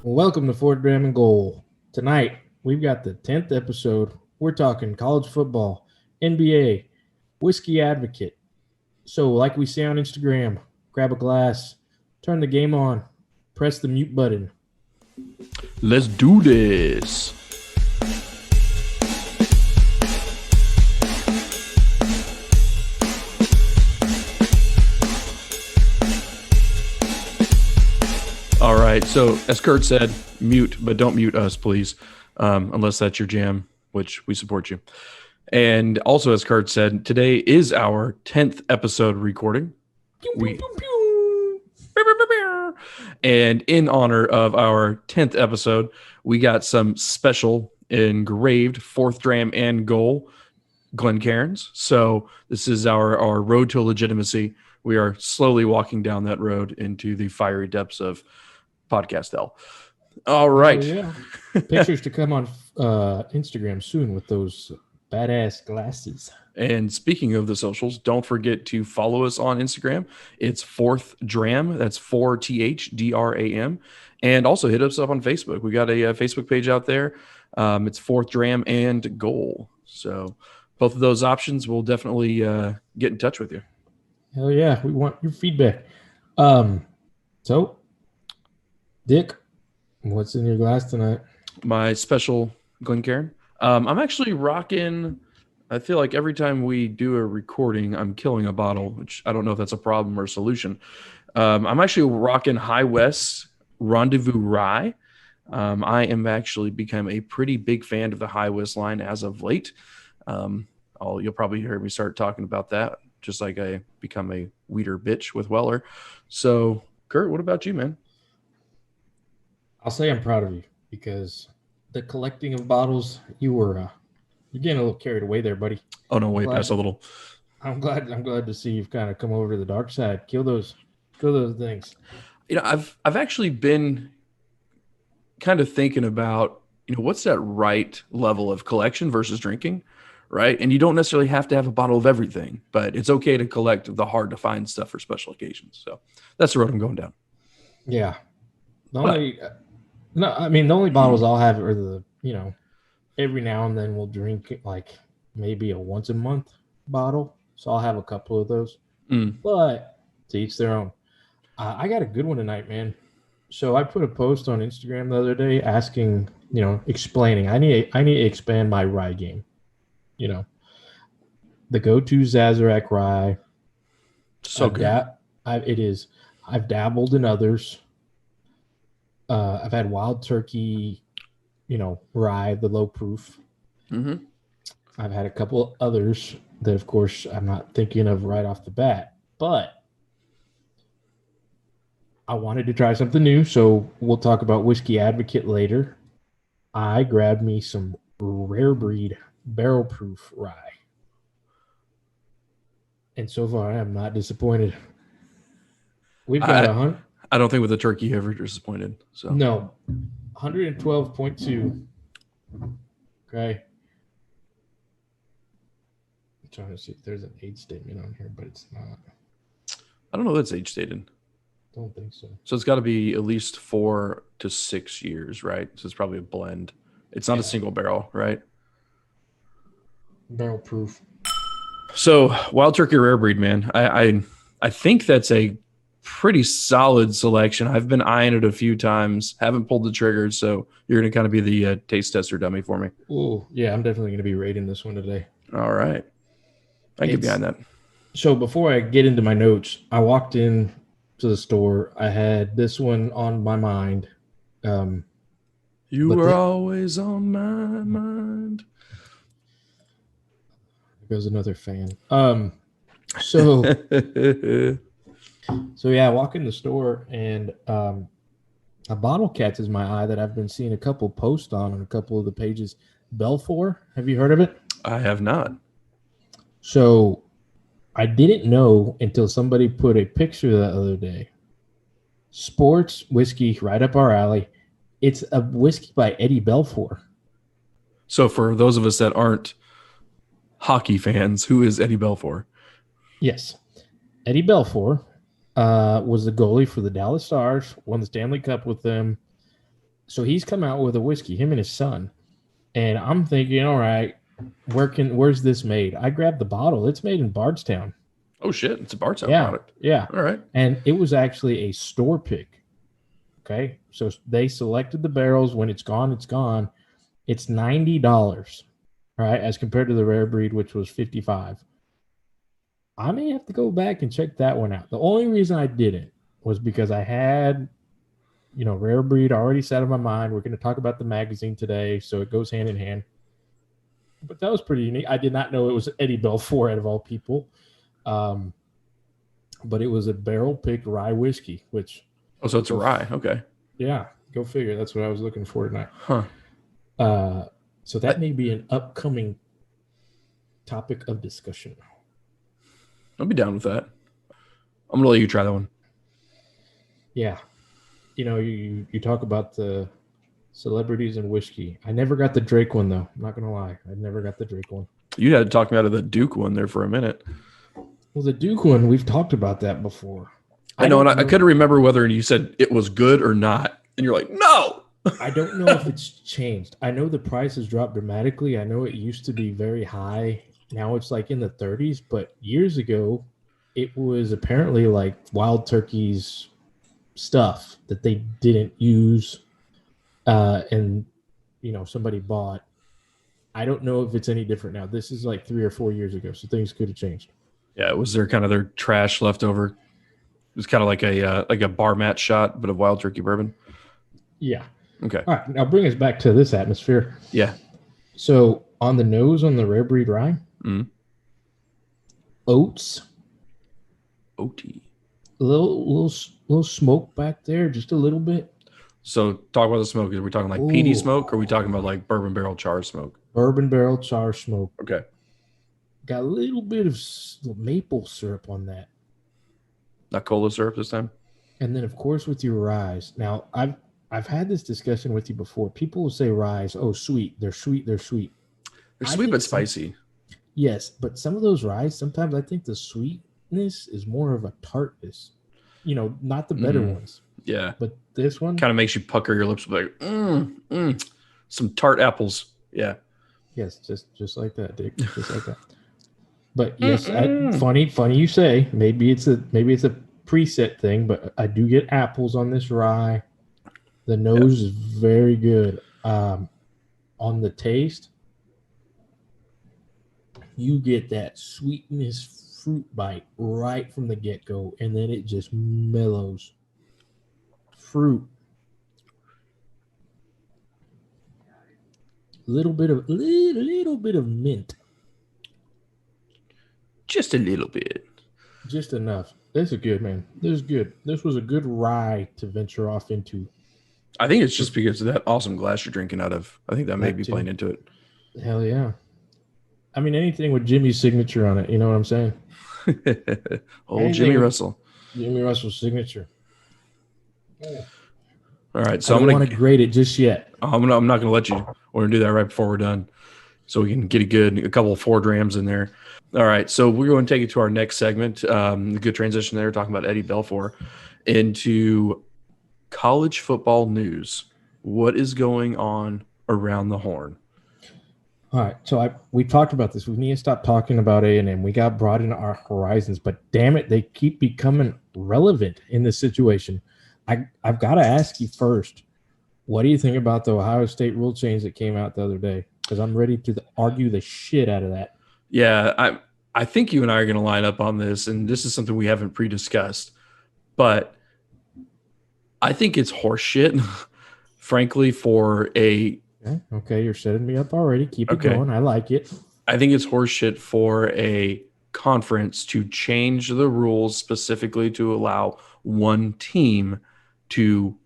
Welcome to Fort Dram and Goal. Tonight, we've got the 10th episode. We're talking college football, NBA, whiskey advocate. So, like we say on Instagram, grab a glass, turn the game on, press the mute button. Let's do this. All right. So, as Kurt said, mute, but don't mute us, please, unless that's your jam, which we support you. And also, as Kurt said, today is our 10th episode recording. And in honor of our 10th episode, we got some special engraved fourth dram and goal Glencairns. So this is our road to legitimacy. We are slowly walking down that road into the fiery depths of podcast hell. All right. Oh, yeah. Pictures to come on Instagram soon with those badass glasses. And speaking of the socials, don't forget to follow us on Instagram. It's Fourth Dram. That's 4THDRAM. And also hit us up on Facebook. We got a Facebook page out there. It's Fourth Dram and Goal. So both of those options will definitely get in touch with you. Hell yeah. We want your feedback. So, Dick, what's in your glass tonight? My special Glencairn. I'm actually rocking... I feel like every time we do a recording, I'm killing a bottle, which I don't know if that's a problem or a solution. I'm actually rocking High West Rendezvous Rye. I am actually become a pretty big fan of the High West line as of late. You'll probably hear me start talking about that, just like I become a weeder bitch with Weller. So, Kurt, what about you, man? I'll say I'm proud of you because the collecting of bottles, you're getting a little carried away there, buddy. Oh no, wait, pass a little. I'm glad to see you've kind of come over to the dark side. Kill those things. You know, I've actually been kind of thinking about, what's that right level of collection versus drinking, right? And you don't necessarily have to have a bottle of everything, but it's okay to collect the hard to find stuff for special occasions. So that's the road I'm going down. Yeah. The only bottles I'll have are the, every now and then we'll drink like maybe a once a month bottle. So I'll have a couple of those. But to each their own. I got a good one tonight, man. So I put a post on Instagram the other day asking, explaining. I need to expand my rye game. The go-to Sazerac rye. So good. I've dabbled in others. I've had Wild Turkey, rye, the low proof. Mm-hmm. I've had a couple others that, of course, I'm not thinking of right off the bat, but I wanted to try something new, so we'll talk about Whiskey Advocate later. I grabbed me some rare breed barrel proof rye. And so far, I am not disappointed. We've got I don't think with the turkey ever disappointed. So no, 112.2. Okay. I'm trying to see if there's an age statement on here, but it's not. I don't know if that's age stated. Don't think so. So it's got to be at least 4 to 6 years, right? So it's probably a blend. It's not a single barrel, right? Barrel proof. So Wild Turkey Rare Breed, man. I think that's a pretty solid selection. I've been eyeing it a few times, haven't pulled the trigger, so you're going to kind of be the taste tester dummy for me. Oh, yeah, I'm definitely going to be rating this one today. All right. I get behind that. So before I get into my notes, I walked in to the store. I had this one on my mind. You were always on my mind. There goes another fan. So yeah, I walk in the store and a bottle catches my eye that I've been seeing a couple posts on a couple of the pages. Belfour, have you heard of it? I have not. So I didn't know until somebody put a picture the other day. Sports whiskey, right up our alley. It's a whiskey by Eddie Belfour. So for those of us that aren't hockey fans, who is Eddie Belfour? Yes. Eddie Belfour was the goalie for the Dallas Stars, won the Stanley Cup with them. So he's come out with a whiskey, him and his son. And I'm thinking, all right, where's this made? I grabbed the bottle. It's made in Bardstown. Oh shit, it's a Bardstown Yeah, product. yeah. All right. And it was actually a store pick. Okay. So they selected the barrels. When it's gone, it's gone. It's $90, right? As compared to the rare breed, which was $55. I may have to go back and check that one out. The only reason I didn't was because I had, rare breed already set in my mind. We're going to talk about the magazine today, so it goes hand in hand. But that was pretty unique. I did not know it was Eddie Belfour out of all people. But it was a barrel picked rye whiskey, which. Oh, so it's a rye. Okay. Yeah, go figure. That's what I was looking for tonight. Huh. So that may be an upcoming topic of discussion. I'll be down with that. I'm gonna let you try that one. Yeah, you talk about the celebrities and whiskey. I never got the Drake one though. I'm not gonna lie, I never got the Drake one. You had to talk me out of the Duke one there for a minute. Well, the Duke one, we've talked about that before. I know, and I couldn't remember whether you said it was good or not, and you're like, no. I don't know if it's changed. I know the price has dropped dramatically. I know it used to be very high. Now it's like in the 30s, but years ago, it was apparently like Wild Turkey's stuff that they didn't use, and somebody bought. I don't know if it's any different now. This is like 3 or 4 years ago, so things could have changed. Yeah, was there kind of their trash left over? It was kind of like a bar mat shot, but of Wild Turkey bourbon. Yeah. Okay. All right. Now bring us back to this atmosphere. Yeah. So on the nose on the rare breed rye, oats, OT, a little smoke back there, just a little bit. So talk about the smoke. Are we talking like peaty smoke, or are we talking about like bourbon barrel char smoke? Bourbon barrel char smoke. Okay. Got a little bit of maple syrup on that. Not cola syrup this time. And then of course with your ryes. Now I've had this discussion with you before. People will say ryes, oh, sweet. They're sweet. They're sweet. They're sweet but spicy. Yes, but some of those ryes, sometimes I think the sweetness is more of a tartness. Not the better ones. Yeah. But this one kind of makes you pucker your lips like, some tart apples. Yeah. Yes, just like that, Dick. Just like that. But yes, funny you say. Maybe it's a preset thing, but I do get apples on this rye. The nose is very good. On the taste, you get that sweetness fruit bite right from the get-go, and then it just mellows. Fruit. Little bit of mint. Just a little bit. Just enough. This is good, man. This is good. This was a good rye to venture off into. I think it's just because of that awesome glass you're drinking out of. I think that may be playing into it. Hell yeah. I mean, anything with Jimmy's signature on it. You know what I'm saying? Jimmy Russell. Jimmy Russell's signature. All right. So I don't want to grade it just yet. I'm not going to let you. We're going to do that right before we're done, so we can get a couple of 4 drams in there. All right. So we're going to take it to our next segment. Good transition there, talking about Eddie Belfour, into college football news. What is going on around the horn? All right. So we talked about this. We need to stop talking about A&M. We got brought into our horizons, but damn it, they keep becoming relevant in this situation. I've got to ask you first, what do you think about the Ohio State rule change that came out the other day? Because I'm ready to argue the shit out of that. Yeah, I think you and I are going to line up on this, and this is something we haven't pre-discussed, but I think it's horseshit, frankly, for a... Okay, you're setting me up already. Keep it going. I like it. I think it's horseshit for a conference to change the rules specifically to allow one team to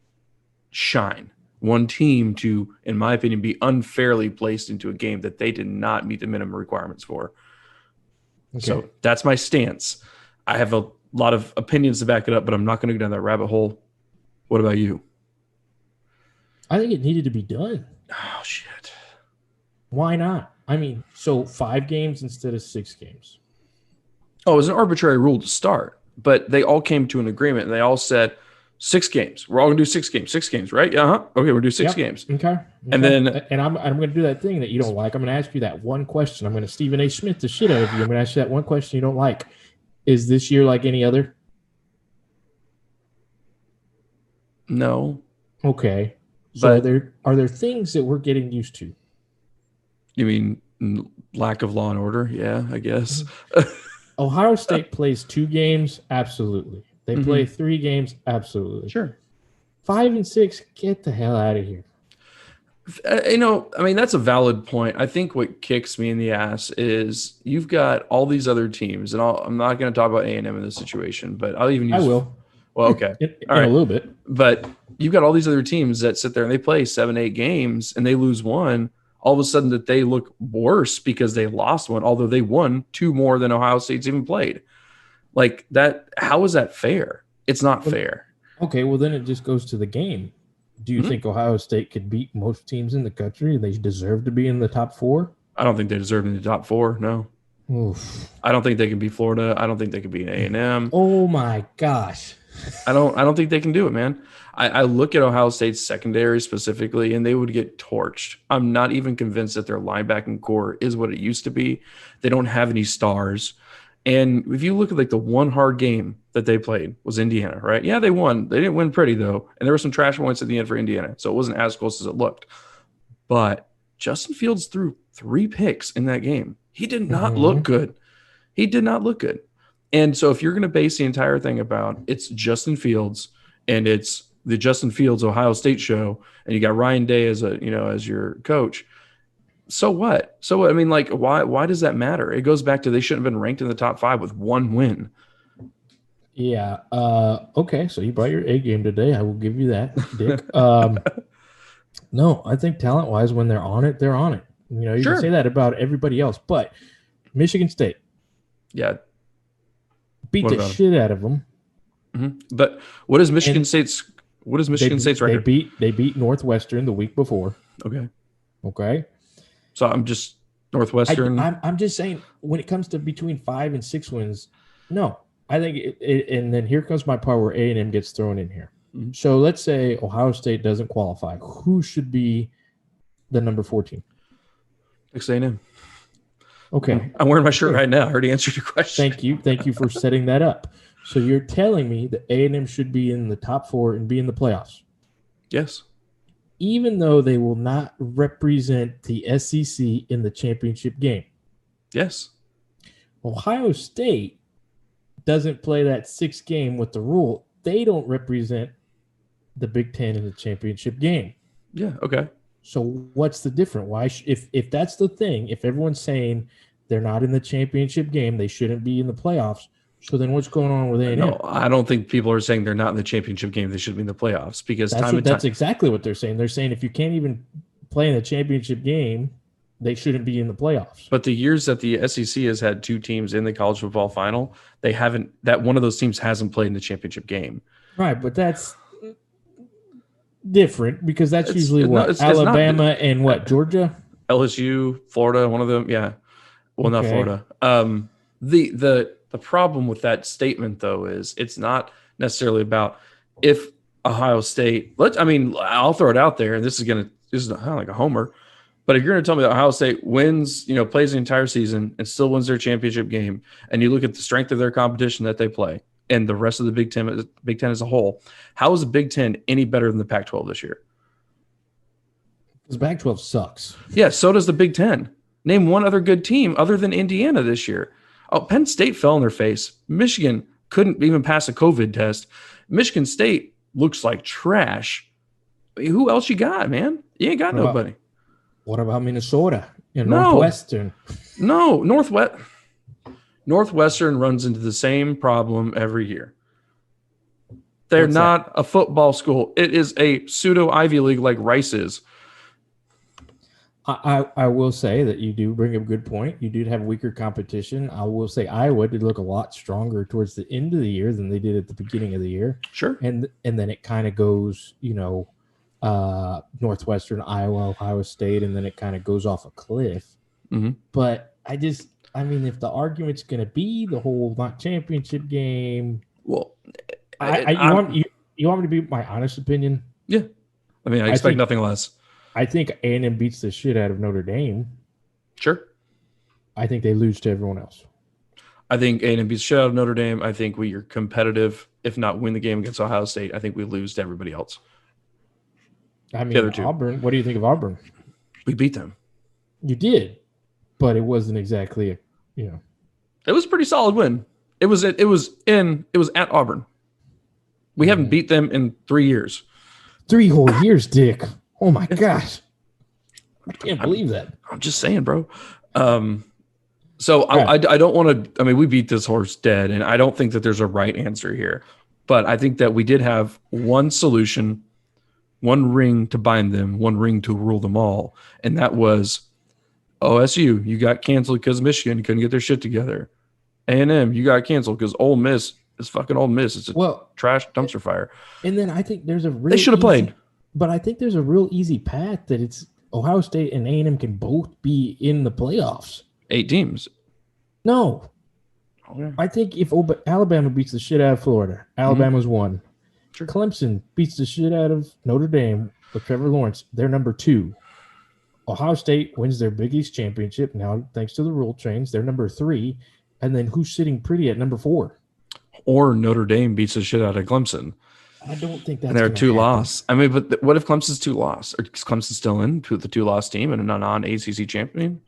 shine. One team to, in my opinion, be unfairly placed into a game that they did not meet the minimum requirements for. Okay. So that's my stance. I have a lot of opinions to back it up, but I'm not going to go down that rabbit hole. What about you? I think it needed to be done. Oh, shit. Why not? I mean, so 5 games instead of 6 games. Oh, it was an arbitrary rule to start, but they all came to an agreement, and they all said, 6 games. We're all gonna do 6 games. 6 games, right? Okay, we'll do 6 games. Okay. And then and I'm going to do that thing that you don't like. I'm going to ask you that one question. I'm going to Stephen A. Smith the shit out of you. I'm going to ask you that one question you don't like. Is this year like any other? no. Okay. So are there things that we're getting used to? You mean lack of law and order? Yeah, I guess. Ohio State plays 2 games, absolutely. They play 3 games, absolutely. Sure. 5 and 6, get the hell out of here. I mean, that's a valid point. I think what kicks me in the ass is you've got all these other teams, and I'm not going to talk about A&M in this situation, but I'll even use. I will. Well, okay. in a little bit. But you've got all these other teams that sit there and they play 7, 8 games and they lose 1. All of a sudden that they look worse because they lost 1, although they won 2 more than Ohio State's even played. Like that, how is that fair? It's not fair. Okay, well then it just goes to the game. Do you think Ohio State could beat most teams in the country? They deserve to be in the top 4? I don't think they deserve in the top 4. No. Oof. I don't think they can beat Florida. I don't think they can beat A&M. Oh my gosh. I don't think they can do it, man. I look at Ohio State's secondary specifically, and they would get torched. I'm not even convinced that their linebacking core is what it used to be. They don't have any stars. And if you look at like the one hard game that they played was Indiana, right? Yeah, they won. They didn't win pretty though. And there were some trash points at the end for Indiana. So it wasn't as close as it looked. But Justin Fields threw 3 picks in that game. He did not look good. He did not look good. And so if you're going to base the entire thing about it's Justin Fields and it's the Justin Fields Ohio State show, and you got Ryan Day as as your coach, so what? I mean, like, why does that matter? It goes back to they shouldn't have been ranked in the top 5 with 1 win. Yeah. Okay. So you brought your A game today. I will give you that, Dick. No, I think talent wise, when they're on it, they're on it. You can say that about everybody else, but Michigan State, beat the shit out of them. But what is Michigan State's record? They beat Northwestern the week before. Okay. So I'm just Northwestern. I'm just saying when it comes to between 5 and 6 wins, no. I think and then here comes my part where A&M gets thrown in here. So let's say Ohio State doesn't qualify. Who should be the number 14? Texas A&M. Okay. I'm wearing my shirt right now. I already answered your question. Thank you for setting that up. So you're telling me that A&M should be in the top 4 and be in the playoffs? Yes. Even though they will not represent the SEC in the championship game? Yes. Ohio State doesn't play that 6th game with the rule. They don't represent the Big Ten in the championship game. Yeah, okay. So what's the difference? Why, if that's the thing, if everyone's saying they're not in the championship game, they shouldn't be in the playoffs. So then what's going on with A&M? No, I don't think people are saying they're not in the championship game. They should be in the playoffs because that's exactly what they're saying. They're saying if you can't even play in the championship game, they shouldn't be in the playoffs. But the years that the SEC has had 2 teams in the college football final, they haven't. That one of those teams hasn't played in the championship game. Right, but that's different because that's usually Alabama and what, Georgia, LSU, Florida, one of them. Yeah, well, not Florida. The problem with that statement though is it's not necessarily about if Ohio State. I'll throw it out there, and this is kind of like a homer. But if you're going to tell me that Ohio State wins, plays the entire season and still wins their championship game, and you look at the strength of their competition that they play and the rest of the Big Ten as a whole, how is the Big Ten any better than the Pac-12 this year? Because Pac-12 sucks. Yeah, so does the Big Ten. Name one other good team other than Indiana this year. Oh, Penn State fell on their face. Michigan couldn't even pass a COVID test. Michigan State looks like trash. Who else you got, man? You ain't got nobody. What about Minnesota and Northwestern? No, Northwestern runs into the same problem every year. They're not a football school. It is a pseudo Ivy League like Rice is. I will say that you do bring up a good point. You did have weaker competition. I will say Iowa did look a lot stronger towards the end of the year than they did at the beginning of the year. Sure. And then it kind of goes, Northwestern, Iowa, Ohio State, and then it kind of goes off a cliff. But if the argument's going to be the whole not championship game, well, You want me to be my honest opinion? Yeah. I mean, I expect think nothing less. I think A&M beats the shit out of Notre Dame. Sure. I think they lose to everyone else. I think A&M beats the shit out of Notre Dame. I think we are competitive, if not win the game against Ohio State. I think we lose to everybody else. I The mean, other two. Auburn. What do you think of Auburn? We beat them. You did, but it wasn't exactly a, It was a pretty solid win. It was at Auburn. We haven't beat them in 3 years. 3 whole years, Dick. Oh my gosh. I can't believe that. I'm just saying, bro. So I don't want to. I mean, we beat this horse dead, and I don't think that there's a right answer here. But I think that we did have one solution, one ring to bind them, one ring to rule them all, and that was OSU. You got canceled because Michigan couldn't get their shit together. A&M, you got canceled because Ole Miss is fucking Ole Miss. It's a trash dumpster fire. And then I think there's a real they should have played, but I think there's a real easy path that it's Ohio State and A&M can both be in the playoffs. 8 teams. No. Okay. I think if Alabama beats the shit out of Florida, Alabama's 1. Sure. Clemson beats the shit out of Notre Dame with Trevor Lawrence. They're number 2. Ohio State wins their Big East championship now, thanks to the rule change. They're number 3. And then who's sitting pretty at number 4? Or Notre Dame beats the shit out of Clemson. I don't think that's. And they're 2 loss. I mean, but what if Clemson's 2 loss? Or is Clemson still in to the 2 loss team and a non-ACC champion?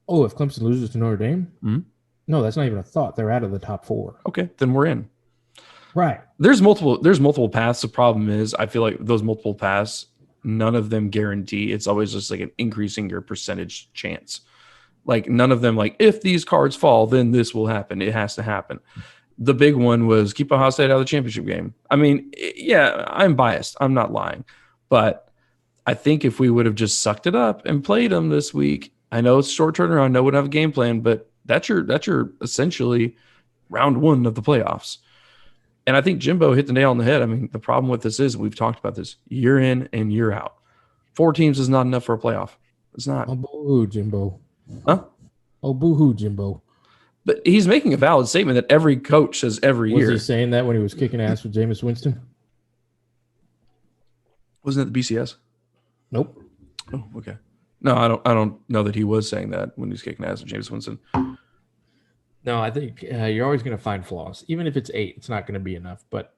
Oh, if Clemson loses to Notre Dame? Mm-hmm. No, that's not even a thought. They're out of the top 4. Okay, then we're in. Right. There's multiple paths. The problem is, I feel like those multiple paths, none of them guarantee. It's always just like an increasing your percentage chance. Like none of them, like if these cards fall, then this will happen. It has to happen. The big one was keep Ohio State out of the championship game. I mean, yeah, I'm biased. I'm not lying. But I think if we would have just sucked it up and played them this week, I know it's short turnaround. I know we don't have a game plan, but that's your essentially round 1 of the playoffs. And I think Jimbo hit the nail on the head. I mean, the problem with this is we've talked about this year in and year out. 4 teams is not enough for a playoff. It's not. Oh, boo-hoo, Jimbo. Huh? Oh, boo-hoo, Jimbo. But he's making a valid statement that every coach says every year. Was he saying that when he was kicking ass with Jameis Winston? Wasn't it the BCS? Nope. Oh, okay. No, I don't know that he was saying that when he's kicking ass with Jameis Winston. No, I think you're always going to find flaws. Even if it's 8, it's not going to be enough. But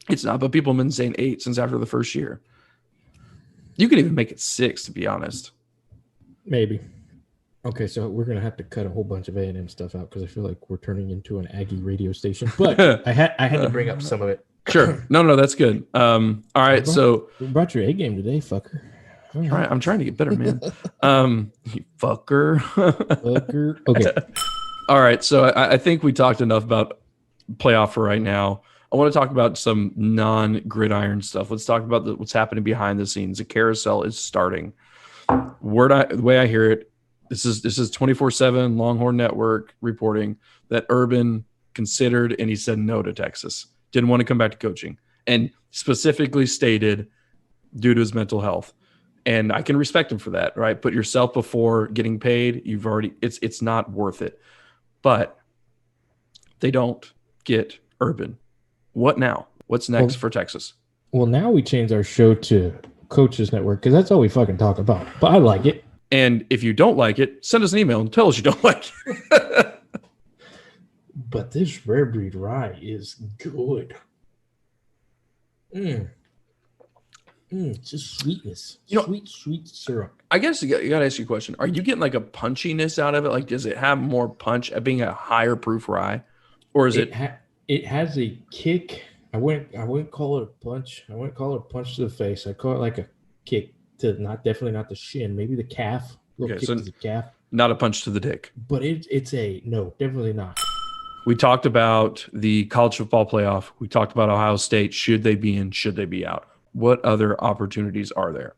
it's not. But people have been saying 8 since after the first year. You could even make it 6, to be honest. Maybe. Okay, so we're going to have to cut a whole bunch of A&M stuff out because I feel like we're turning into an Aggie radio station. But I had to bring up some of it. Sure. No, that's good. All right, so you brought your A game today, fucker. Right. I'm trying to get better, man. You fucker. Fucker. Okay. All right, so I think we talked enough about playoff for right now. I want to talk about some non-gridiron stuff. Let's talk about what's happening behind the scenes. The carousel is starting. The way I hear it, this is 24/7 Longhorn Network reporting that Urban considered and he said no to Texas. Didn't want to come back to coaching, and specifically stated due to his mental health. And I can respect him for that, right? Put yourself before getting paid. You've already it's not worth it. But they don't get Urban. What now? What's next for Texas? Well, now we change our show to Coaches Network because that's all we fucking talk about. But I like it. And if you don't like it, send us an email and tell us you don't like it. But this rare breed rye is good. It's just sweetness. Sweet syrup. I guess you got to ask you a question. Are you getting like a punchiness out of it? Like, does it have more punch at being a higher proof rye? Or is it? It has a kick. I wouldn't call it a punch. I wouldn't call it a punch to the face. I call it like a kick to definitely not the shin. Maybe the calf. Kick to the calf. Not a punch to the dick. But no, definitely not. We talked about the college football playoff. We talked about Ohio State. Should they be in? Should they be out? What other opportunities are there?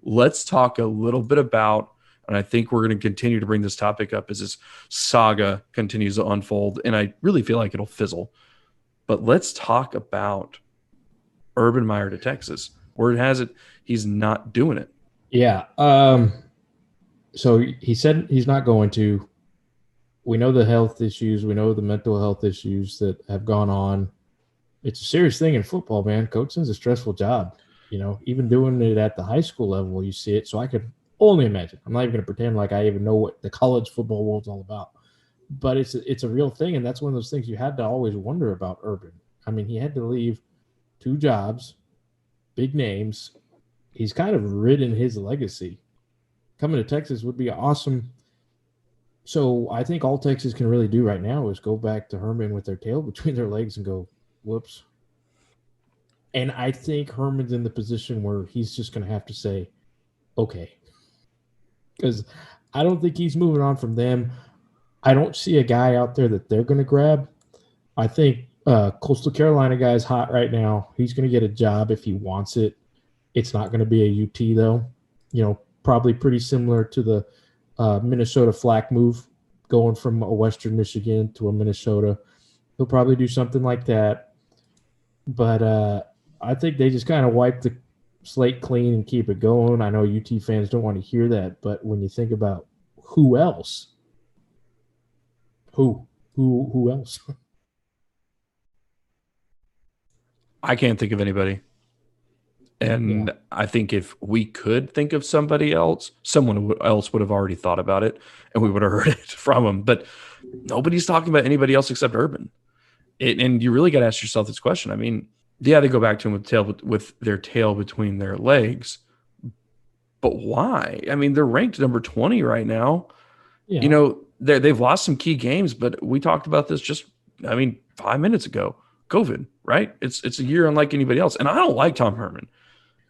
Let's talk a little bit about, and I think we're going to continue to bring this topic up as this saga continues to unfold, and I really feel like it'll fizzle. But let's talk about Urban Meyer to Texas. Word has it, he's not doing it. Yeah. So he said he's not going to. We know the health issues. We know the mental health issues that have gone on. it's a serious thing in football, man. Coaching's a stressful job. Even doing it at the high school level, you see it. So I could only imagine. I'm not even going to pretend like I even know what the college football world's all about. But it's a real thing, and that's one of those things you had to always wonder about Urban. I mean, he had to leave 2 jobs, big names. He's kind of ridden his legacy. Coming to Texas would be awesome. So I think all Texas can really do right now is go back to Herman with their tail between their legs and go, whoops. And I think Herman's in the position where he's just going to have to say, okay. Because I don't think he's moving on from them. I don't see a guy out there that they're going to grab. I think Coastal Carolina guy is hot right now. He's going to get a job if he wants it. It's not going to be a UT, though. Probably pretty similar to the Minnesota Flack move, going from a Western Michigan to a Minnesota. He'll probably do something like that. But I think they just kind of wipe the slate clean and keep it going. I know UT fans don't want to hear that, but when you think about who else, who else? I can't think of anybody. And I think if we could think of somebody else, someone else would have already thought about it and we would have heard it from them. But nobody's talking about anybody else except Urban. And you really got to ask yourself this question. I mean, yeah, they go back to him with their tail between their legs. But why? I mean, they're ranked number 20 right now. Yeah. They've lost some key games, but we talked about this 5 minutes ago. COVID, right? It's a year unlike anybody else. And I don't like Tom Herman.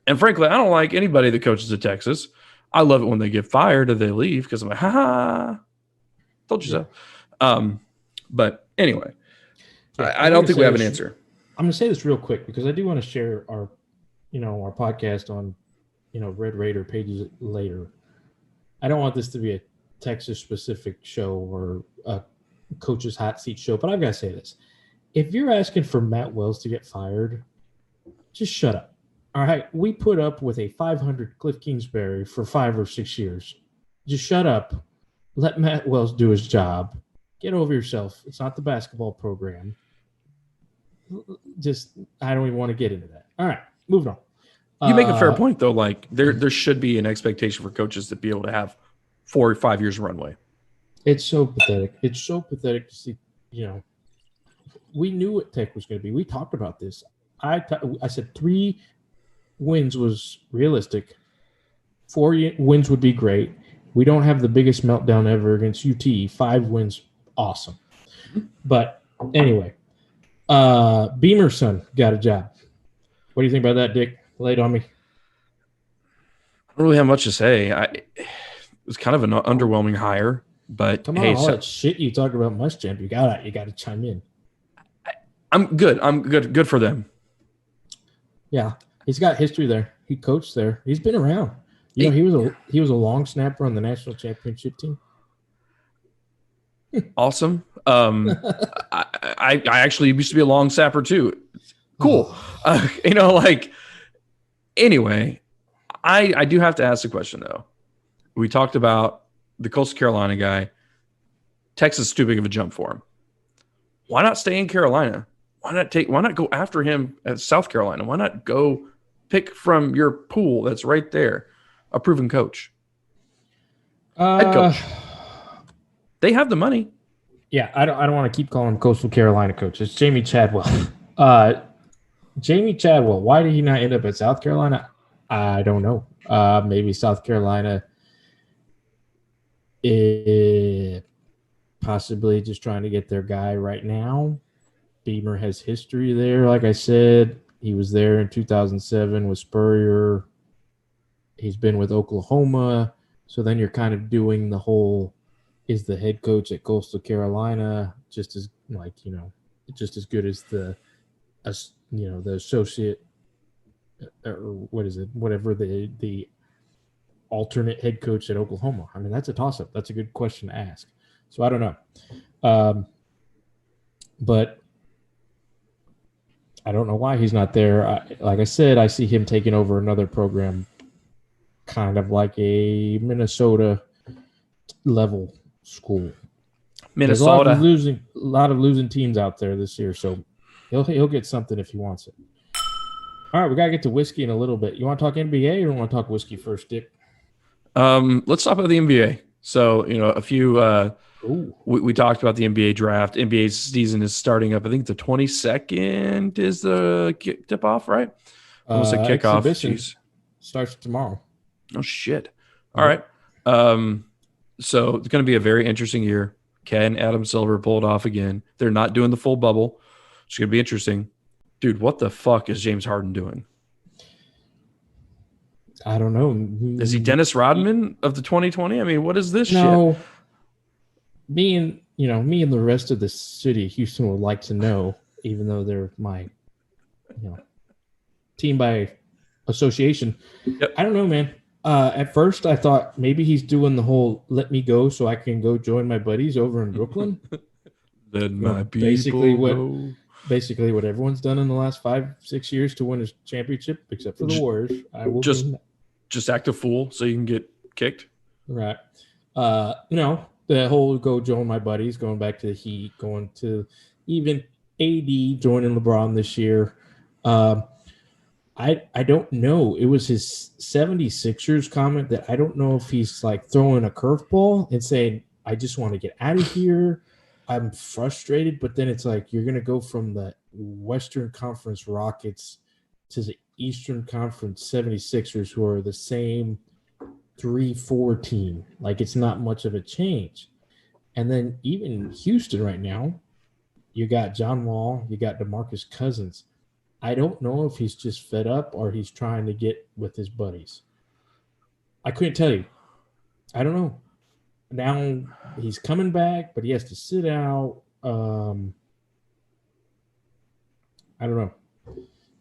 And frankly, I don't like anybody that coaches at Texas. I love it when they get fired or they leave because I'm like, told you so. But anyway, I don't think we have an answer. I'm going to say this real quick because I do want to share our podcast on, Red Raider pages later. I don't want this to be a Texas specific show or a coach's hot seat show, but I've got to say this. If you're asking for Matt Wells to get fired, just shut up. All right, we put up with a 500 Cliff Kingsbury for 5 or 6 years. Just shut up. Let Matt Wells do his job. Get over yourself. It's not the basketball program. I don't even want to get into that. All right, moving on. You make a fair point, though. Like there should be an expectation for coaches to be able to have 4 or 5 years runway. It's so pathetic. It's so pathetic to see. We knew what Tech was going to be. We talked about this. I said 3 wins was realistic. 4 wins would be great. We don't have the biggest meltdown ever against UT. 5 wins, awesome. But anyway, Beamer's son got a job. What do you think about that, Dick? Lay it on me. I don't really have much to say. It was kind of an underwhelming hire, but come on, all that shit you talk about Muschamp, you gotta chime in. I'm good. Good for them. Yeah, he's got history there. He coached there. He's been around. He was a long snapper on the national championship team. Awesome. I actually used to be a long snapper too. Cool. Anyway, I do have to ask the question though. We talked about the Coastal Carolina guy. Texas is too big of a jump for him. Why not stay in Carolina? Why not go after him at South Carolina? Why not go pick from your pool that's right there? A proven coach. Head coach. They have the money. Yeah, I don't want to keep calling him Coastal Carolina coach. It's Jamie Chadwell. Jamie Chadwell, why did he not end up at South Carolina? I don't know. Maybe South Carolina is possibly just trying to get their guy right now. Beamer has history there. Like I said, he was there in 2007 with Spurrier. He's been with Oklahoma. So then you're kind of doing the whole, is the head coach at Coastal Carolina just as good as the associate or what is it? Whatever the alternate head coach at Oklahoma. I mean, that's a toss-up. That's a good question to ask. So I don't know. But I don't know why he's not there. Like I said, I see him taking over another program, kind of like a Minnesota level school. Minnesota. There's a lot of losing teams out there this year. So He'll get something if he wants it. All right, we gotta get to whiskey in a little bit. You want to talk NBA or want to talk whiskey first, Dick? Let's talk about the NBA. So, a few Ooh, we talked about the NBA draft. NBA season is starting up. I think the 22nd is the tip off, right? Almost a kickoff. exhibition Jeez. starts tomorrow. Oh shit. All right. So it's going to be a very interesting year. Can Adam Silver pull it off again? They're not doing the full bubble. It's going to be interesting. Dude, what the fuck is James Harden doing? I don't know. Is he Dennis Rodman of the 2020? I mean, what is this No, shit? me and the rest of the city of Houston would like to know, even though they're my, team by association. Yep. I don't know, man. At first, I thought maybe he's doing the whole "let me go so I can go join my buddies" over in Brooklyn. Then my basically people basically what everyone's done in the last 5-6 years to win a championship, except for the Warriors. I will just act a fool so you can get kicked. Right. The whole go join my buddies, going back to the Heat, going to even AD joining LeBron this year. I don't know. It was his 76ers comment that I don't know if he's like throwing a curveball and saying, I just want to get out of here. I'm frustrated. But then it's like you're going to go from the Western Conference Rockets to the Eastern Conference 76ers, who are the same 3-4 team. Like, it's not much of a change. And then even Houston right now, you got John Wall, you got DeMarcus Cousins. I don't know if he's just fed up or he's trying to get with his buddies. I couldn't tell you. I don't know. Now he's coming back, but he has to sit out. I don't know.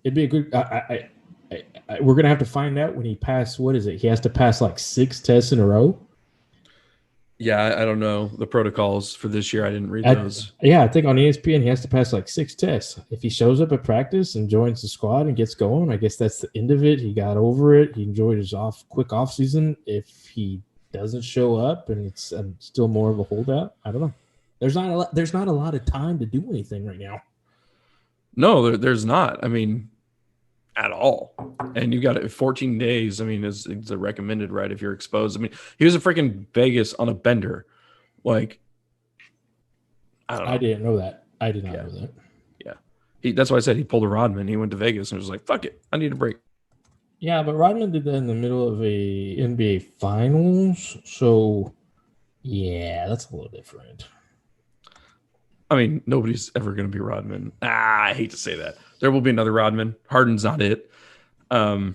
It'd be a good. We're gonna have to find out when he passes. What is it? He has to pass like 6 tests in a row. Yeah, I don't know the protocols for this year. I didn't read those. Yeah, I think on ESPN he has to pass like 6 tests. If he shows up at practice and joins the squad and gets going, I guess that's the end of it. He got over it. He enjoyed his quick off season. If he doesn't show up and it's still more of a holdout, I don't know. There's not a lot of time to do anything right now. No, there's not. I mean, at all. And you got it 14 days. I mean, it's a recommended, right? If you're exposed. I mean, he was a freaking Vegas on a bender. Like, I don't know. I didn't know that. I did not know that. Yeah. That's why I said he pulled a Rodman. He went to Vegas and was like, fuck it. I need a break. Yeah, but Rodman did that in the middle of a NBA Finals. So, yeah, that's a little different. I mean, nobody's ever going to be Rodman. I hate to say that. There will be another Rodman. Harden's not it. Yeah,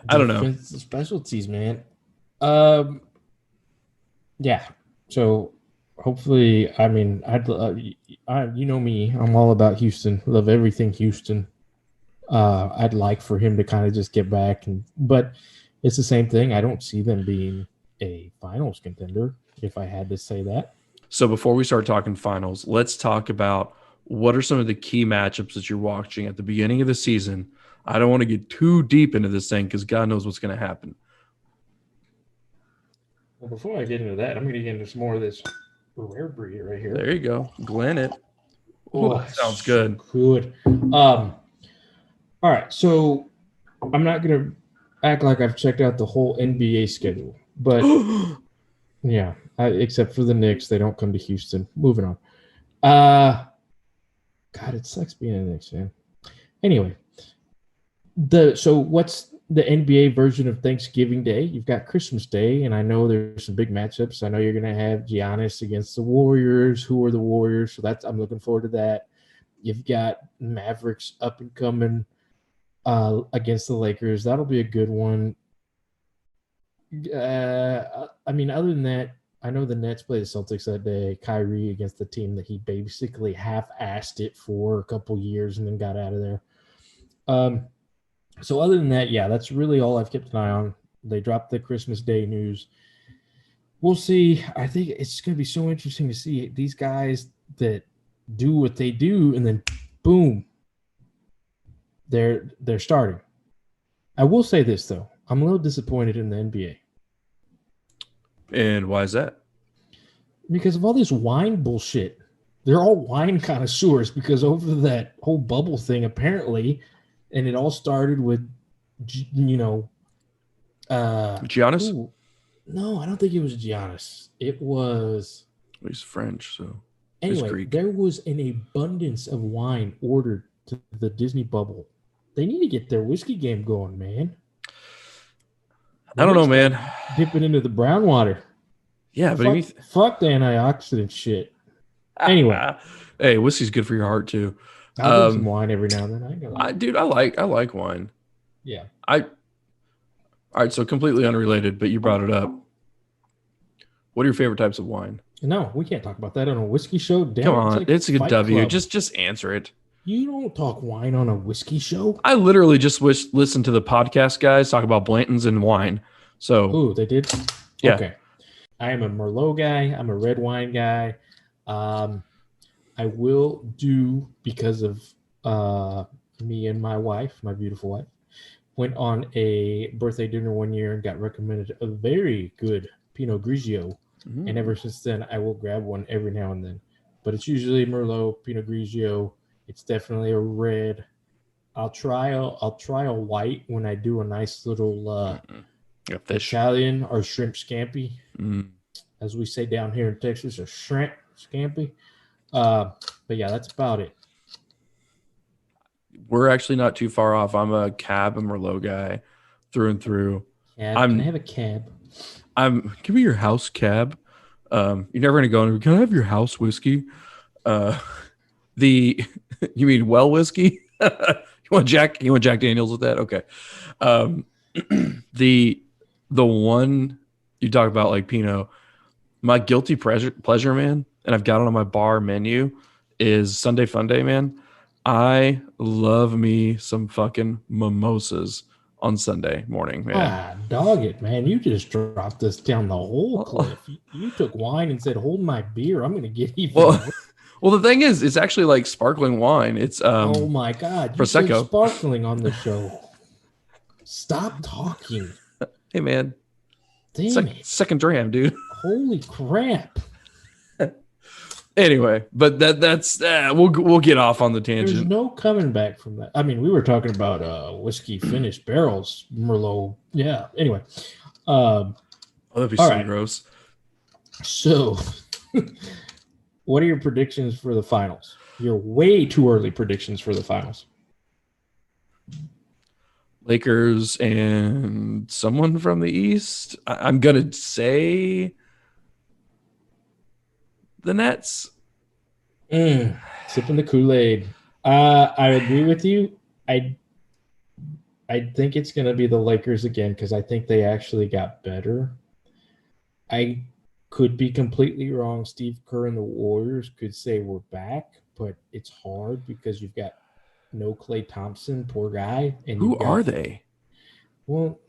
I don't know. Specialties, man. Yeah. So hopefully, I mean, you know me, I'm all about Houston. Love everything Houston. I'd like for him to kind of just get back, but it's the same thing. I don't see them being a finals contender, if I had to say that. So before we start talking finals, let's talk about what are some of the key matchups that you're watching at the beginning of the season. I don't want to get too deep into this thing because God knows what's going to happen. Well, before I get into that, I'm going to get into some more of this rare breed right here. There you go. Glen it. Oh, that sounds good. Good. All right. So I'm not going to act like I've checked out the whole NBA schedule, but yeah, except for the Knicks. They don't come to Houston. Moving on. God, it sucks being a Knicks fan. Anyway, so what's the NBA version of Thanksgiving Day? You've got Christmas Day, and I know there's some big matchups. I know you're going to have Giannis against the Warriors. Who are the Warriors? So I'm looking forward to that. You've got Mavericks up and coming against the Lakers. That'll be a good one. I mean, other than that, I know the Nets play the Celtics that day. Kyrie against the team that he basically half-assed it for a couple years and then got out of there. So other than that, yeah, that's really all I've kept an eye on. They dropped the Christmas Day news. We'll see. I think it's going to be so interesting to see these guys that do what they do and then boom, they're starting. I will say this, though. I'm a little disappointed in the NBA. And why is that? Because of all this wine bullshit. they're all wine connoisseurs because over that whole bubble thing, apparently, and it all started with, Giannis? ooh, no, I don't think it was Giannis. It was He's French, so he's anyway. Greek. There was an abundance of wine ordered to the Disney bubble. They need to get their whiskey game going, man. I don't know, man. Dip it into the brown water. Yeah, but fuck the antioxidant shit. Anyway, hey, whiskey's good for your heart too. I'll drink some wine every now and then. Dude, I like wine. Yeah. All right, so completely unrelated, but you brought it up. What are your favorite types of wine? No, we can't talk about that on a whiskey show. Damn, come on, it's a good W. Club. Just answer it. You don't talk wine on a whiskey show. I literally just listen to the podcast guys talk about Blanton's and wine. So, oh, they did. Yeah. Okay. I am a Merlot guy. I'm a red wine guy. I will do because of me and my wife, my beautiful wife, went on a birthday dinner one year and got recommended a very good Pinot Grigio. Mm-hmm. And ever since then, I will grab one every now and then. But it's usually Merlot, Pinot Grigio. It's definitely a red. I'll try a white when I do a nice little Italian or shrimp scampi, as we say down here in Texas, a shrimp scampi. But yeah, that's about it. We're actually not too far off. I'm a cab and Merlot guy through and through. Can I have a cab? Give me your house cab. You're never gonna go and can I have your house whiskey? You mean well whiskey? you want Jack Daniels with that? Okay. The one you talk about like Pinot, my guilty pleasure, man, and I've got it on my bar menu is Sunday Fun Day, man. I love me some fucking mimosas on Sunday morning, man. Dog it, man. You just dropped us down the whole cliff. You took wine and said, hold my beer. I'm going to get even Well, the thing is, it's actually like sparkling wine. It's oh my God. You said sparkling on the show. Stop talking. Hey, man. Damn it. Second dram, dude. Holy crap. Anyway, but that's we'll get off on the tangent. There's no coming back from that. I mean, we were talking about whiskey finished barrels, Merlot. Yeah. Anyway, that'd be so gross. So, what are your predictions for the finals? Your way too early predictions for the finals. Lakers and someone from the East. I'm gonna say the Nets. Sipping the Kool-Aid. I agree with you. I think it's going to be the Lakers again because I think they actually got better. I could be completely wrong. Steve Kerr and the Warriors could say we're back, but it's hard because you've got no Klay Thompson, poor guy. And who are they? Well,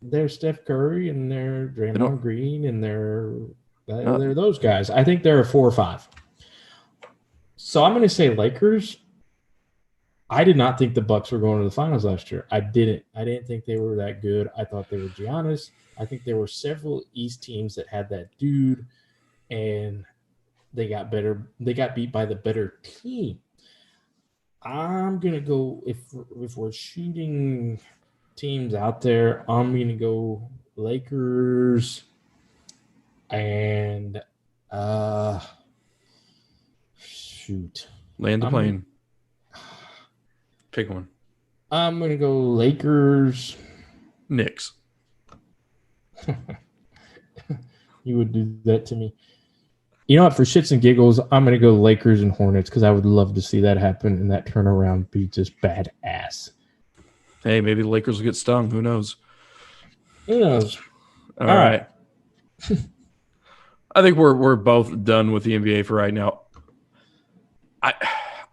they're Steph Curry and they're Draymond Green and they're those guys. I think they're a 4 or 5. So I'm going to say Lakers. I did not think the Bucks were going to the finals last year. I didn't think they were that good. I thought they were Giannis. I think there were several East teams that had that dude, and they got better. They got beat by the better team. I'm going to go, if we're shooting teams out there, I'm going to go Lakers. And shoot. Land the plane. Pick one. I'm gonna go Lakers. Knicks. You would do that to me. You know what? For shits and giggles, I'm gonna go Lakers and Hornets because I would love to see that happen and that turnaround be just badass. Hey, maybe the Lakers will get stung. Who knows? Who knows? All right. I think we're both done with the NBA for right now. I'm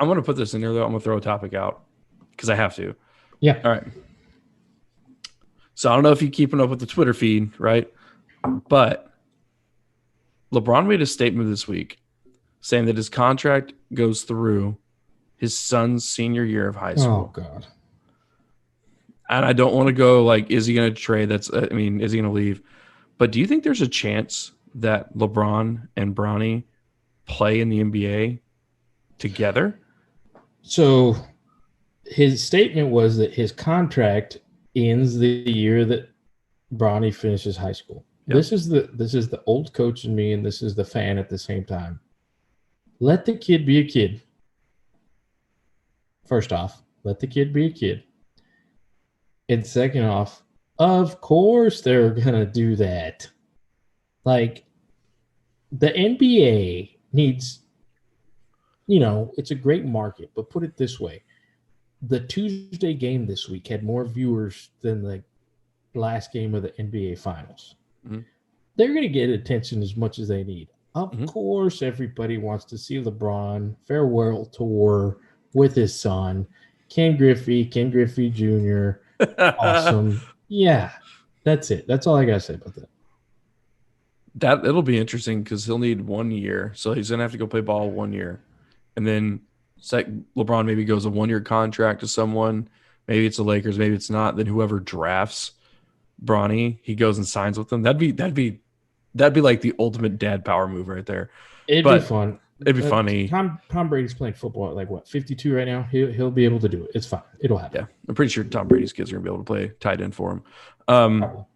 going to put this in there, though. I'm going to throw a topic out because I have to. Yeah. All right. So I don't know if you're keeping up with the Twitter feed, right? But LeBron made a statement this week saying that his contract goes through his son's senior year of high school. Oh, God. And I don't want to go like, is he going to trade? Is he going to leave? But do you think there's a chance that LeBron and Bronny play in the NBA together. So his statement was that his contract ends the year that Bronny finishes high school. Yep. This is the old coach in me, and this is the fan at the same time. Let the kid be a kid. First off, let the kid be a kid. And second off, of course they're gonna do that. Like, the NBA needs, it's a great market, but put it this way. The Tuesday game this week had more viewers than the last game of the NBA Finals. Mm-hmm. They're going to get attention as much as they need. Of course, everybody wants to see LeBron farewell tour with his son, Ken Griffey Jr. Awesome. Yeah, that's it. That's all I got to say about that. It'll be interesting because he'll need 1 year. So he's going to have to go play ball 1 year. And then LeBron maybe goes a 1 year contract to someone. Maybe it's the Lakers, maybe it's not. Then whoever drafts Bronny, he goes and signs with them. That'd be like the ultimate dad power move right there. It'd be fun. It'd be funny. Tom Brady's playing football at like what, 52 right now? He'll be able to do it. It's fine. It'll happen. Yeah, I'm pretty sure Tom Brady's kids are gonna be able to play tight end for him. All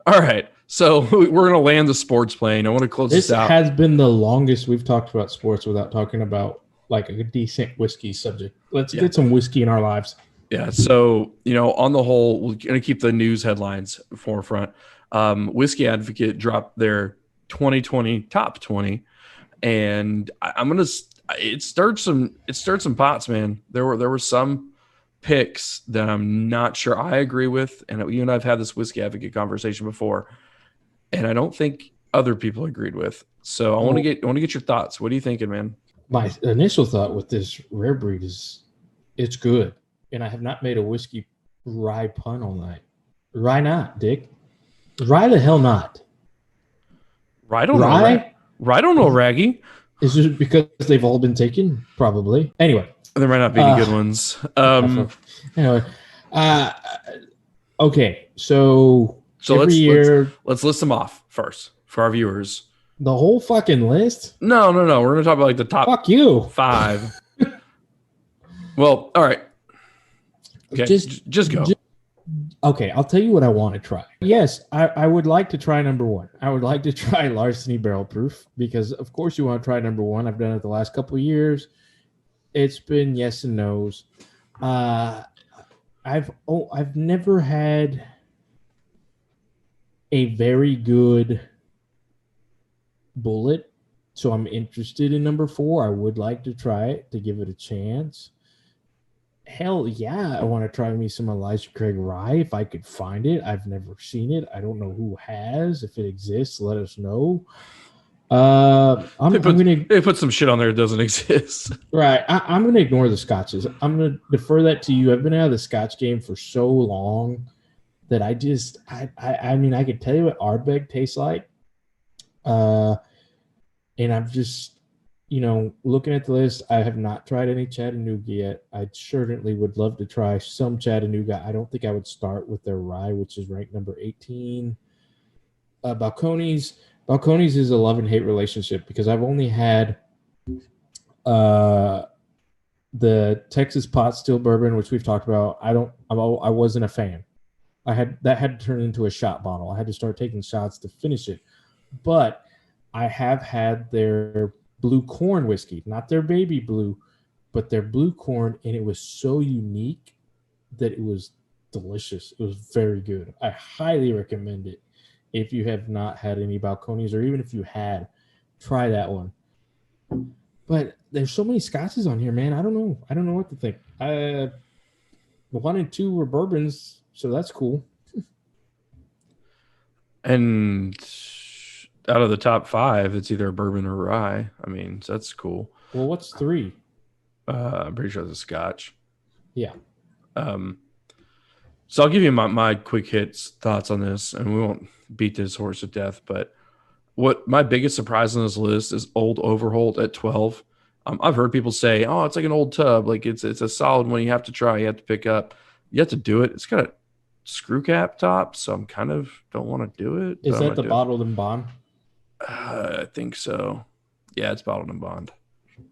right, so we're gonna land the sports plane. I want to close this out. This has been the longest we've talked about sports without talking about like a decent whiskey subject. Let's get some whiskey in our lives. Yeah. So, on the whole, we're going to keep the news headlines forefront. Whiskey Advocate dropped their 2020 top 20, and it stirred some pots, man. There were some picks that I'm not sure I agree with, and you and I've had this Whiskey Advocate conversation before, and I don't think other people agreed with. So I want to get your thoughts. What are you thinking, man? My initial thought with this rare breed is it's good. And I have not made a whiskey rye pun all night. Rye not, Dick. Rye the hell not. Rye don't know, Raggy. Is it because they've all been taken? Probably. Anyway. There might not be any good ones. Anyway. Okay. So every year. Let's list them off first for our viewers. The whole fucking list? No. We're going to talk about like the top Fuck you. 5. Well, all right. Okay, just go. Okay, I'll tell you what I want to try. Yes, I would like to try number 1. I would like to try Larceny Barrel Proof because, of course, you want to try number 1. I've done it the last couple of years. It's been yes and no's. I've never had a very good bullet, so I'm interested in number 4. I would like to try it to give it a chance. Hell yeah, I want to try me some Elijah Craig Rye if I could find it. I've never seen it. I don't know who has. If it exists, let us know. They put some shit on there that doesn't exist. Right. I'm going to ignore the scotches. I'm going to defer that to you. I've been out of the scotch game for so long that I could tell you what Ardbeg tastes like. And I'm just, looking at the list, I have not tried any Chattanooga yet. I certainly would love to try some Chattanooga. I don't think I would start with their rye, which is ranked number 18. Balcones is a love and hate relationship because I've only had the Texas Pot Still Bourbon, which we've talked about. I wasn't a fan. That had to turn into a shot bottle. I had to start taking shots to finish it. But I have had their blue corn whiskey, not their baby blue, but their blue corn, and it was so unique that it was delicious. It was very good. I highly recommend it. If you have not had any Balcones, or even if you had, try that one. But there's so many scotches on here, man. I don't know what to think. 1 and 2 were bourbons, so that's cool. And out of the top 5, it's either a bourbon or rye. I mean, so that's cool. Well, what's 3? I'm pretty sure it's a scotch. Yeah. So I'll give you my quick hits thoughts on this, and we won't beat this horse to death. But what my biggest surprise on this list is Old Overholt at 12. I've heard people say, "Oh, it's like an old tub. Like it's a solid one. You have to try. You have to pick up. You have to do it." It's got a screw cap top, so I'm kind of don't want to do it. Is that the bottled and bond? I think so. Yeah, it's bottled and bond.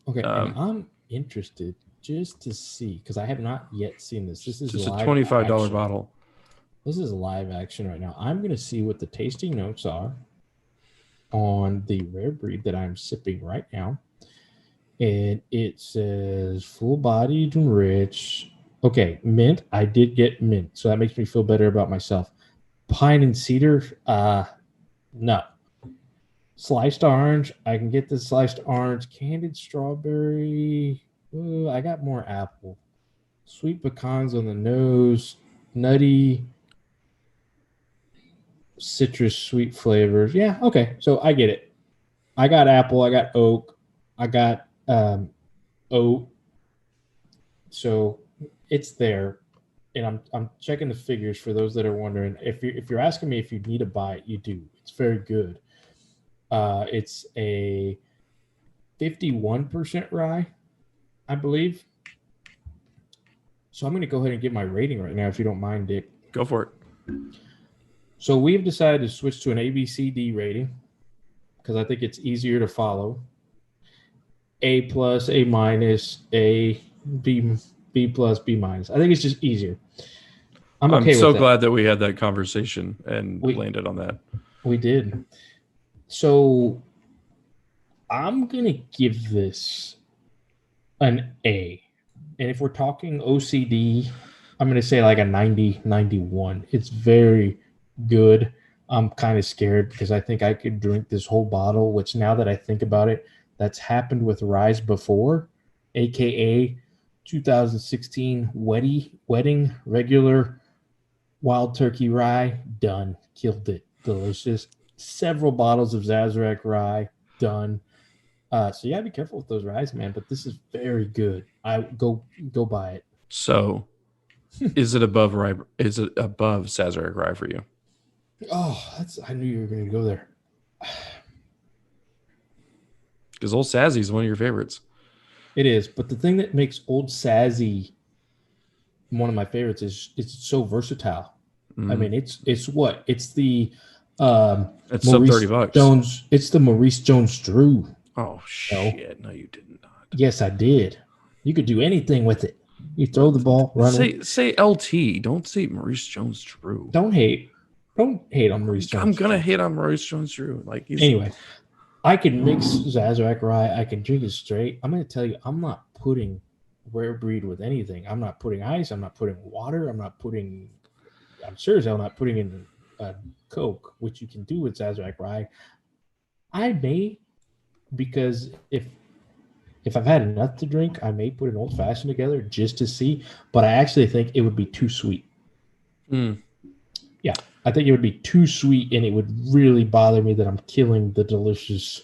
Okay, and I'm interested just to see because I have not yet seen this. This is Just a live $25 action. bottle. This is live action right now. I'm going to see what the tasting notes are on the rare breed that I'm sipping right now. And it says full bodied and rich. Okay, mint. I did get mint, so that makes me feel better about myself. Pine and cedar, no. Sliced orange, I can get the sliced orange. Candied strawberry, I got more apple. Sweet pecans on the nose. Nutty, citrus, sweet flavors. Yeah, okay, so I get it. I got apple, I got oak, I got oat. So it's there. And I'm checking the figures for those that are wondering. If you're asking me if you need to buy it, you do. It's very good. It's a 51% rye, I believe. So I'm going to go ahead and get my rating right now, if you don't mind, Dick. Go for it. So we've decided to switch to an ABCD rating because I think it's easier to follow. A plus, A minus, A, B, B plus, B minus. I think it's just easier. I'm okay so with that. glad that we had that conversation and landed on that. We did. So I'm going to give this an A. And if we're talking OCD, I'm going to say like a 90, 91. It's very good. I'm kind of scared because I think I could drink this whole bottle, which now that I think about it, that's happened with Rise before, aka 2016 wedding regular wild turkey rye, done. Killed it. Delicious. Several bottles of Sazerac rye, done. So yeah, be careful with those ryes, man. But this is very good. I go buy it. So, is it above rye? Is it above Sazerac rye for you? Oh, I knew you were going to go there. Because Old Sazzy is one of your favorites. It is, but the thing that makes Old Sazzy one of my favorites is it's so versatile. I mean, it's what? It's the it's sub $30. Jones. It's the Maurice Jones-Drew. Oh shit! No, you did not. Yes, I did. You could do anything with it. You throw the ball, run. Say LT. Don't say Maurice Jones-Drew. Don't hate on Maurice Jones. I'm gonna hate on Maurice Jones-Drew. Anyway, I can mix Sazerac rye. I can drink it straight. I'm gonna tell you, I'm not putting rare breed with anything. I'm not putting ice. I'm not putting water. I'm sure as hell not putting in Coke, which you can do with Sazerac rye. I may, because if I've had enough to drink, I may put an old fashioned together just to see. But I actually think it would be too sweet. Yeah, I think it would be too sweet, and it would really bother me that I'm killing the delicious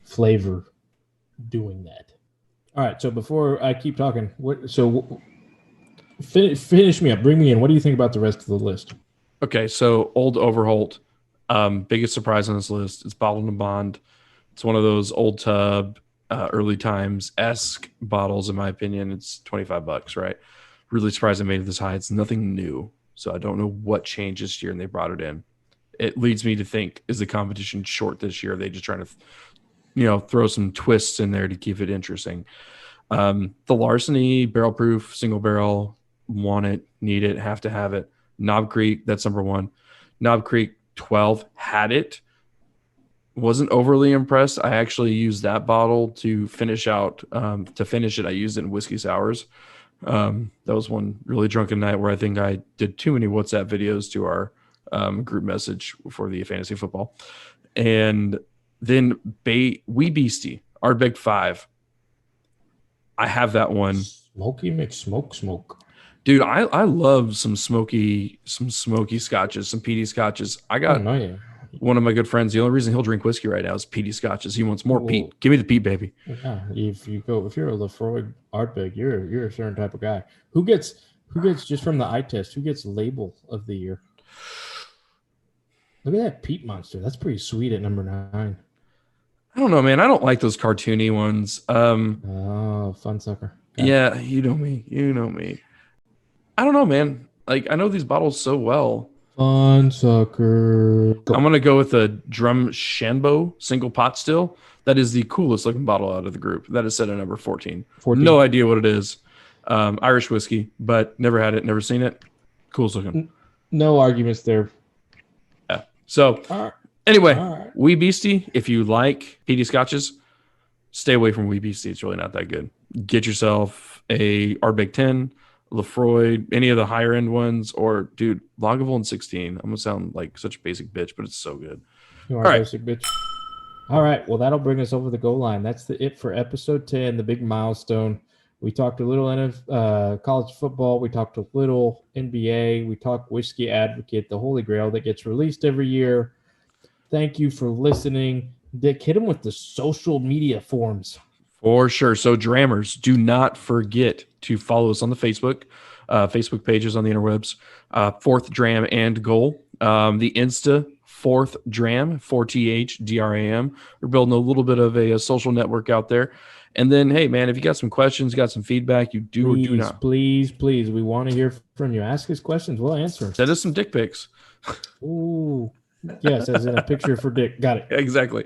flavor doing that. All right, so before I keep talking, finish me up, bring me in. What do you think about the rest of the list? Okay, so Old Overholt, biggest surprise on this list. It's bottled in bond. It's one of those old tub, early times-esque bottles, in my opinion. It's $25, right? Really surprised I made it this high. It's nothing new, so I don't know what changed this year, and they brought it in. It leads me to think, is the competition short this year? Are they just trying to, throw some twists in there to keep it interesting? The Larceny, barrel proof, single barrel, want it, need it, have to have it. Knob Creek, that's number one. Knob Creek 12, had it. Wasn't overly impressed. I actually used that bottle to finish out. To finish it, I used it in whiskey sours. That was one really drunken night where I think I did too many WhatsApp videos to our group message for the fantasy football. And then Wee Beastie, Ardbeg 5. I have that one. Smoky McSmoke. Dude, I love some smoky scotches, some peaty scotches. I got one of my good friends. The only reason he'll drink whiskey right now is peaty scotches. He wants more peat. Give me the peat, baby. Yeah, if you're a Lefroy Ardbeg, you're a certain type of guy. Who gets just from the eye test? Who gets label of the year? Look at that peat monster. That's pretty sweet at number 9. I don't know, man. I don't like those cartoony ones. Oh, fun sucker. Okay. Yeah, you know me. I don't know, man. Like, I know these bottles so well. Fun sucker. I'm going to go with a Drum Shanbo single pot still. That is the coolest looking bottle out of the group. That is set at number 14. 14. No idea what it is. Irish whiskey, but never had it, never seen it. Coolest looking. No arguments there. Yeah. So anyway, Wee Beastie, if you like peaty scotches, stay away from Wee Beastie. It's really not that good. Get yourself a Ardbeg 10, Lefroy, any of the higher end ones, or dude, Lagavulin 16. I'm gonna sound like such a basic bitch, but it's so good. You are a basic bitch. All right, well that'll bring us over the goal line. That's it for episode 10, the big milestone. We talked a little college football. We talked a little NBA. We talked Whiskey Advocate, the Holy Grail that gets released every year. Thank you for listening. Dick, hit him with the social media forms. For sure. So, Drammers, do not forget to follow us on the Facebook pages on the interwebs. Fourth Dram and Goal. The Insta, Fourth Dram, 4THDRAM. We're building a little bit of a social network out there. And then, hey, man, if you got some questions, got some feedback, you do please, or do not. Please. We want to hear from you. Ask us questions. We'll answer. Send us some dick pics. Ooh. Yes, as in a picture for Dick. Got it. Exactly.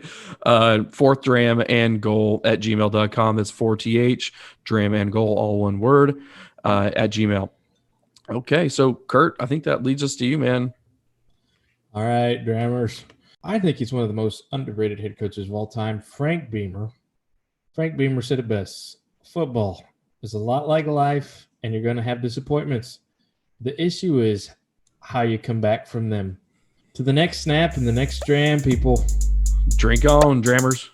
Fourth Dram and Goal at gmail.com. That's 4TH, Dram and Goal, all one word, at Gmail. Okay, so Kurt, I think that leads us to you, man. All right, Drammers. I think he's one of the most underrated head coaches of all time, Frank Beamer. Frank Beamer said it best. Football is a lot like life, and you're going to have disappointments. The issue is how you come back from them. To the next snap and the next dram, people. Drink on, Drammers.